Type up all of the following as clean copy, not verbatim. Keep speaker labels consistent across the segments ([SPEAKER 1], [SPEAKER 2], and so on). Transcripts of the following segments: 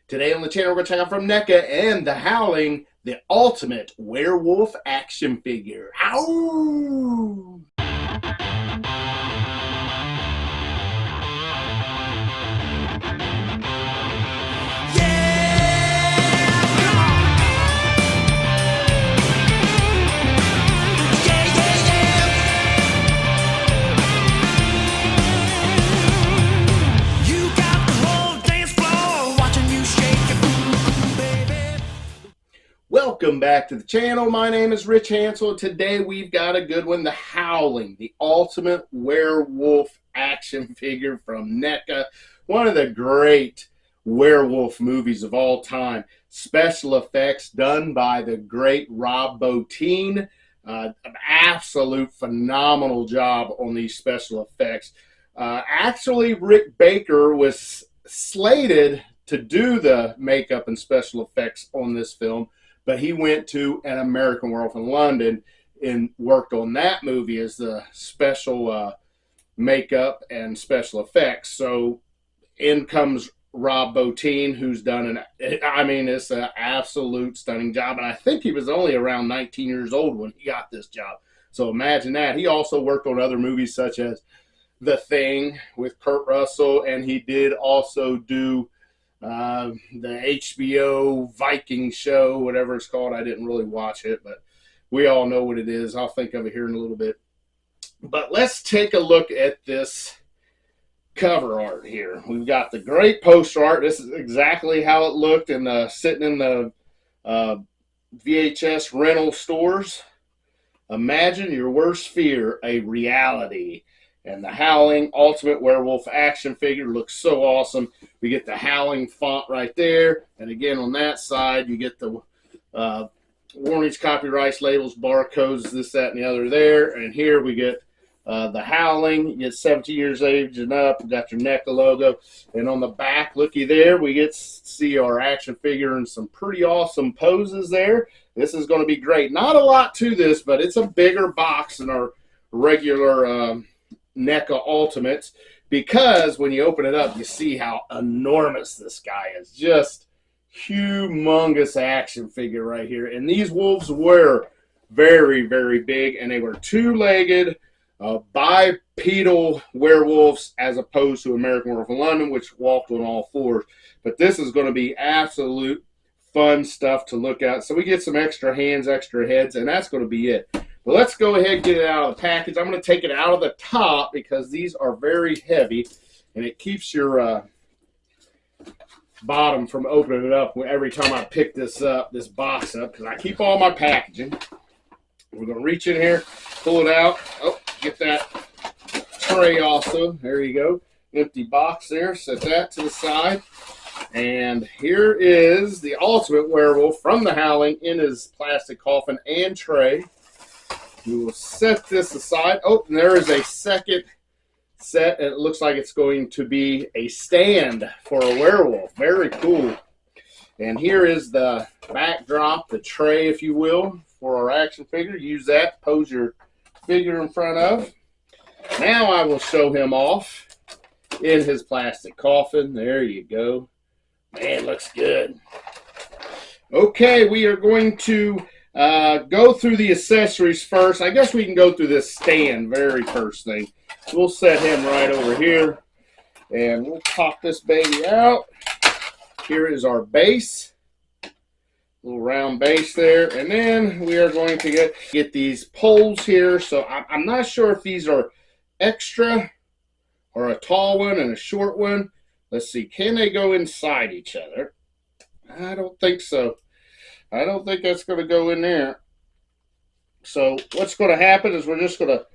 [SPEAKER 1] Today on the channel, we're going to check out from NECA and The Howling, the Ultimate Werewolf action figure. Ow! Welcome back to the channel. My name is Rich Hansel. Today we've got a good one, The Howling, the Ultimate Werewolf action figure from NECA. One of the great werewolf movies of all time. Special effects done by the great Rob Bottin. An absolute phenomenal job on these special effects. Actually, Rick Baker was slated to do the makeup and special effects on this film, but he went to An American Werewolf in London and worked on that movie as the special makeup and special effects. So in comes Rob Bottin, who's done it's an absolute stunning job. And I think he was only around 19 years old when he got this job. So imagine that. He also worked on other movies such as The Thing with Kurt Russell, and he did also do the HBO Viking show, whatever it's called. I didn't really watch it, but we all know what it is. I'll think of it here in a little bit. But let's take a look at this cover art here. We've got the great poster art. This is exactly how it looked sitting in the VHS rental stores. Imagine your worst fear a reality. And the Howling Ultimate Werewolf action figure looks so awesome. We get the Howling font right there. And again, on that side, you get the warnings, copyrights, labels, barcodes, this, that, and the other there. And here we get the Howling. You get 17 years of age and up. You got your NECA logo. And on the back, looky there, we get to see our action figure in some pretty awesome poses there. This is going to be great. Not a lot to this, but it's a bigger box than our regular NECA Ultimates, because when you open it up, you see how enormous this guy is. Just humongous action figure right here. And these wolves were very, very big, and they were two-legged, bipedal werewolves, as opposed to American Werewolf in London, which walked on all fours. But this is going to be absolute fun stuff to look at. So we get some extra hands, extra heads, and that's going to be it. Well, let's go ahead and get it out of the package. I'm going to take it out of the top because these are very heavy, and it keeps your bottom from opening it up every time I pick this box up, because I keep all my packaging. We're going to reach in here, pull it out. Oh, get that tray also. There you go. Empty box there. Set that to the side. And here is the Ultimate Werewolf from the Howling in his plastic coffin and tray. We will set this aside. Oh, and there is a second set, and it looks like it's going to be a stand for a werewolf. Very cool. And here is the backdrop, the tray, if you will, for our action figure. Use that, pose your figure in front of. Now I will show him off in his plastic coffin. There you go. Man, looks good. Okay, we are going to go through the accessories first. I guess we can go through this stand very first thing. We'll set him right over here, and we'll pop this baby out. Here is our base, little round base there, and then we are going to get these poles here. So I'm not sure if these are extra or a tall one and a short one. Let's see, can they go inside each other? I don't think so. I don't think that's going to go in there. So what's going to happen is we're just going to,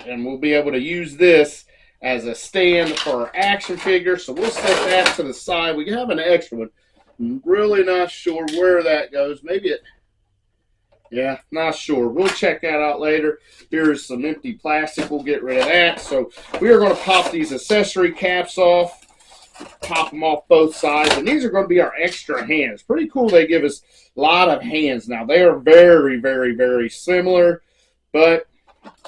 [SPEAKER 1] and we'll be able to use this as a stand for our action figure. So we'll set that to the side. We have an extra one. I'm really not sure where that goes. Maybe it, yeah, not sure. We'll check that out later. Here's some empty plastic. We'll get rid of that. So we are going to pop these accessory caps off. Pop them off both sides, and these are going to be our extra hands. Pretty cool. They give us a lot of hands. Now they are very, very, very similar, but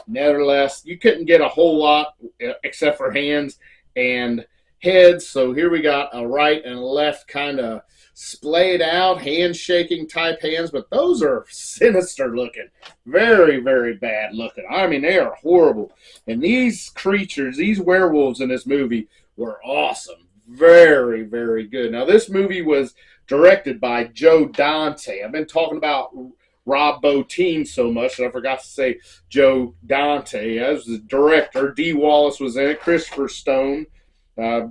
[SPEAKER 1] nevertheless, you couldn't get a whole lot except for hands, and heads. So here we got a right and a left kind of splayed out, handshaking type hands, but those are sinister looking. Very, very bad looking. I mean, they are horrible. And these creatures, these werewolves in this movie were awesome. Very, very good. Now, this movie was directed by Joe Dante. I've been talking about Rob Bottin so much that I forgot to say Joe Dante as the director. Dee Wallace was in it. Christopher Stone.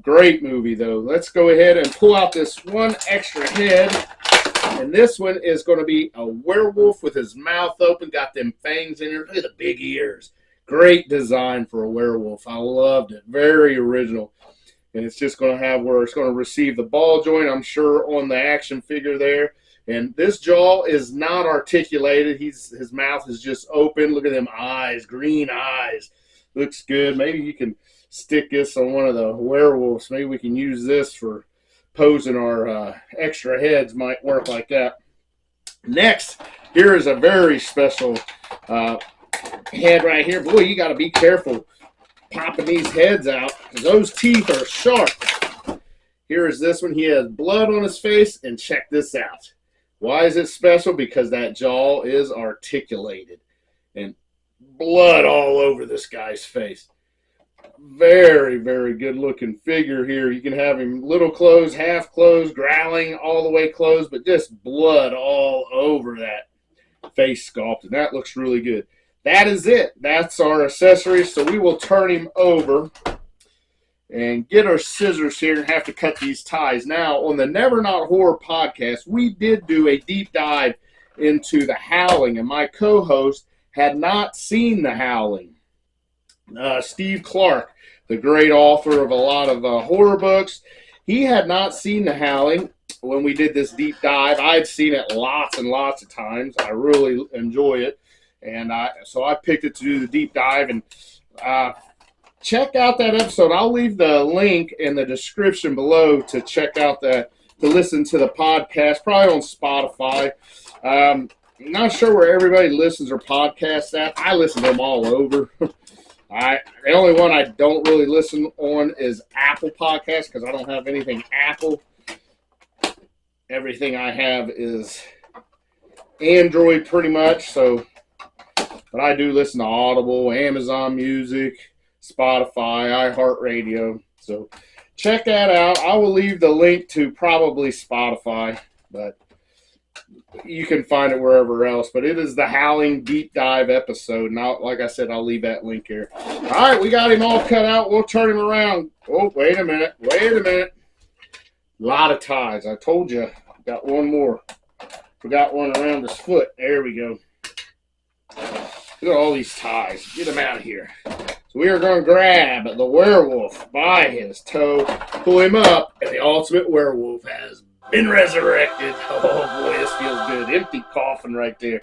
[SPEAKER 1] Great movie, though. Let's go ahead and pull out this one extra head. And this one is going to be a werewolf with his mouth open. Got them fangs in there. Look at the big ears. Great design for a werewolf. I loved it. Very original. And it's just going to have where it's going to receive the ball joint, I'm sure, on the action figure there. And this jaw is not articulated. His mouth is just open. Look at them eyes, green eyes. Looks good. Maybe you can stick this on one of the werewolves. Maybe we can use this for posing our extra heads. Might work like that. Next, here is a very special head right here. Boy, you got to be careful popping these heads out because those teeth are sharp. Here is this one. He has blood on his face, and check this out. Why is it special? Because that jaw is articulated and blood all over this guy's face. Very, very good looking figure here. You can have him little closed, half closed, growling, all the way closed, but just blood all over that face sculpt, and that looks really good. That is it. That's our accessories. So we will turn him over and get our scissors here and have to cut these ties. Now, on the Never Not Horror podcast, we did do a deep dive into The Howling, and my co-host had not seen The Howling. Steve Clark, the great author of a lot of horror books, he had not seen The Howling when we did this deep dive. I had seen it lots and lots of times. I really enjoy it. And so I picked it to do the deep dive. And check out that episode. I'll leave the link in the description below to check out that, to listen to the podcast, probably on Spotify. I'm not sure where everybody listens or podcasts at. I listen to them all over. The only one I don't really listen on is Apple Podcasts because I don't have anything Apple. Everything I have is Android pretty much. So, but I do listen to Audible, Amazon Music, Spotify, iHeartRadio. So check that out. I will leave the link to probably Spotify, but you can find it wherever else. But it is the Howling Deep Dive episode. Now, like I said, I'll leave that link here. All right, we got him all cut out. We'll turn him around. Oh, wait a minute. Wait a minute. A lot of ties. I told you. Got one more. Forgot one around his foot. There we go. Look at all these ties. Get them out of here. So we are going to grab the werewolf by his toe, pull him up, and the ultimate werewolf has been resurrected. Oh, boy, this feels good. Empty coffin right there.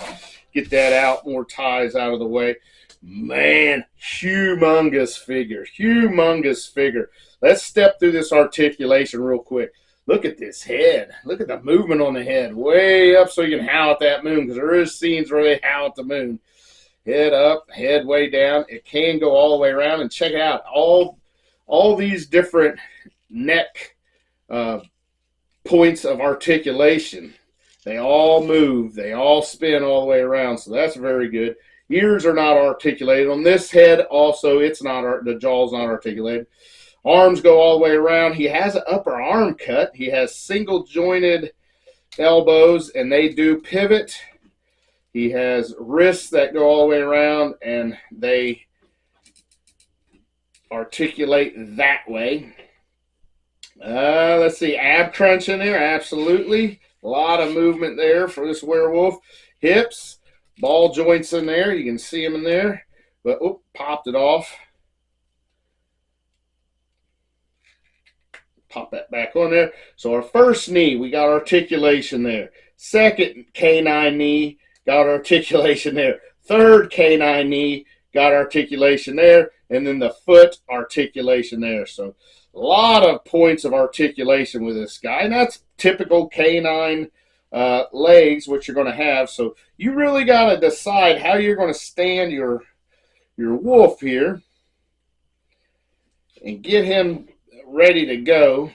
[SPEAKER 1] Get that out. More ties out of the way. Man, humongous figure. Humongous figure. Let's step through this articulation real quick. Look at this head. Look at the movement on the head. Way up so you can howl at that moon because there is scenes where they howl at the moon. Head up, head way down. It can go all the way around. And check it out. All these different neck points of articulation. They all move. They all spin all the way around. So that's very good. Ears are not articulated. On this head also, it's not, the jaw's not articulated. Arms go all the way around. He has an upper arm cut. He has single jointed elbows and they do pivot. He has wrists that go all the way around and they articulate that way. Let's see, ab crunch in there, absolutely. A lot of movement there for this werewolf. Hips, ball joints in there. You can see them in there. But, oh, popped it off. Pop that back on there. So our first knee, we got articulation there. Second canine knee, got articulation there. Third canine knee, got articulation there. And then the foot articulation there. So a lot of points of articulation with this guy. And that's typical canine legs, which you're going to have. So you really got to decide how you're going to stand your wolf here and get him ready to go.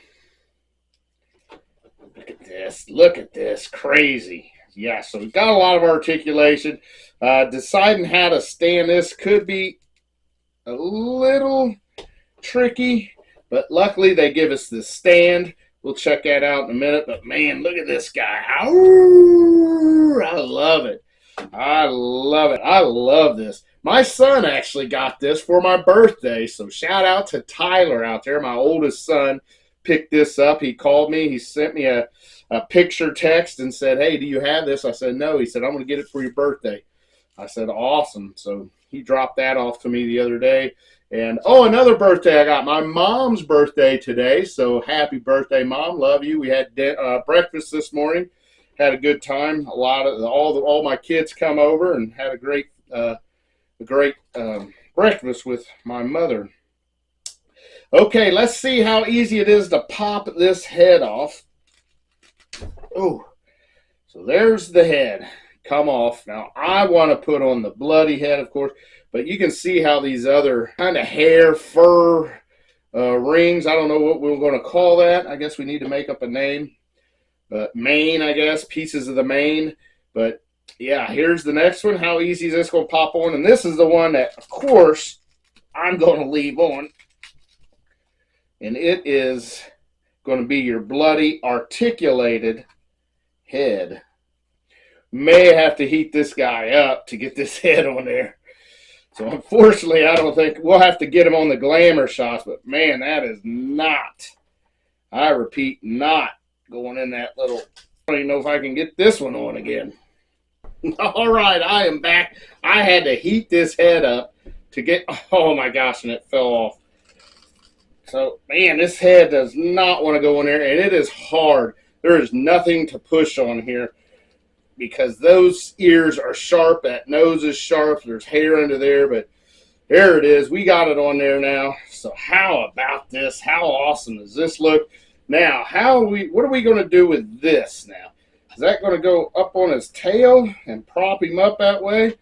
[SPEAKER 1] Look at this. Look at this. Crazy. Yeah, so we've got a lot of articulation. Deciding how to stand this could be a little tricky, but luckily they give us the stand. We'll check that out in a minute. But man, look at this guy. Ow! I love it. I love it. I love this. My son actually got this for my birthday. So shout out to Tyler out there. My oldest son picked this up. He called me. He sent me a picture text and said, hey, do you have this? I said, no. He said, I'm going to get it for your birthday. I said, awesome. So he dropped that off to me the other day. And, oh, another birthday I got. My mom's birthday today. So happy birthday, Mom. Love you. We had breakfast this morning. Had a good time. All my kids come over and had a great breakfast with my mother. Okay, let's see how easy it is to pop this head off. Oh, so there's the head. Come off. Now, I want to put on the bloody head, of course, but you can see how these other kind of hair, fur rings, I don't know what we're going to call that. I guess we need to make up a name. But mane, I guess, pieces of the mane. But, yeah, here's the next one. How easy is this going to pop on? And this is the one that, of course, I'm going to leave on. And it is going to be your bloody articulated head. May have to heat this guy up to get this head on there. So unfortunately, I don't think we'll have to get him on the glamour shots. But man, that is not, I repeat, not going in that little, I don't even know if I can get this one on again. All right, I am back. I had to heat this head up to get, oh my gosh, and it fell off. So, man, this head does not want to go in there, and it is hard. There is nothing to push on here because those ears are sharp. That nose is sharp. There's hair under there, but there it is. We got it on there now. So how about this? How awesome does this look? Now, what are we going to do with this now? Is that going to go up on his tail and prop him up that way?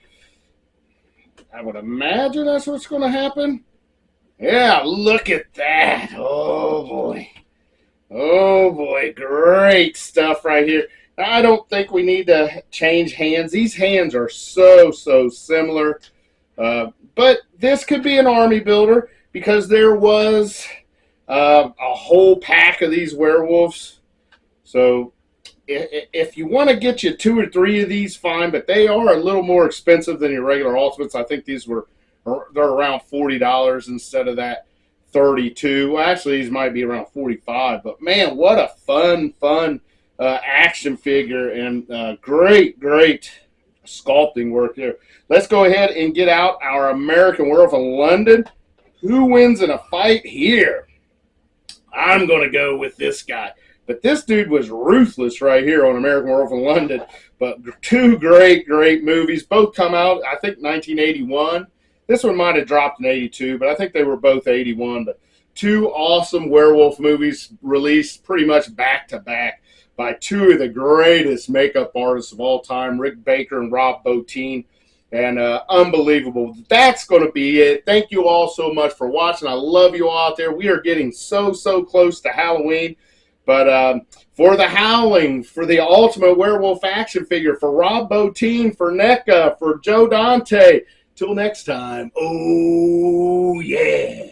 [SPEAKER 1] I would imagine that's what's going to happen. Yeah, look at that. Oh, boy. Oh, boy. Great stuff right here. I don't think we need to change hands. These hands are so similar. But this could be an army builder because there was a whole pack of these werewolves. So if you want to get you 2 or 3 of these, fine. But they are a little more expensive than your regular Ultimates. I think they're around $40 instead of that $32. Well, actually, these might be around $45. But man, what a fun action figure, and great sculpting work there. Let's go ahead and get out our American Werewolf in London. Who wins in a fight here? I'm going to go with this guy. But this dude was ruthless right here on American Werewolf in London. But 2 great movies. Both come out, I think, 1981. This one might have dropped in 82, but I think they were both 81. But 2 awesome werewolf movies released pretty much back to back by 2 of the greatest makeup artists of all time, Rick Baker and Rob Bottin. And unbelievable. That's going to be it. Thank you all so much for watching. I love you all out there. We are getting so close to Halloween. But for the Howling, for the Ultimate Werewolf action figure, for Rob Bottin, for NECA, for Joe Dante, till next time, oh yeah.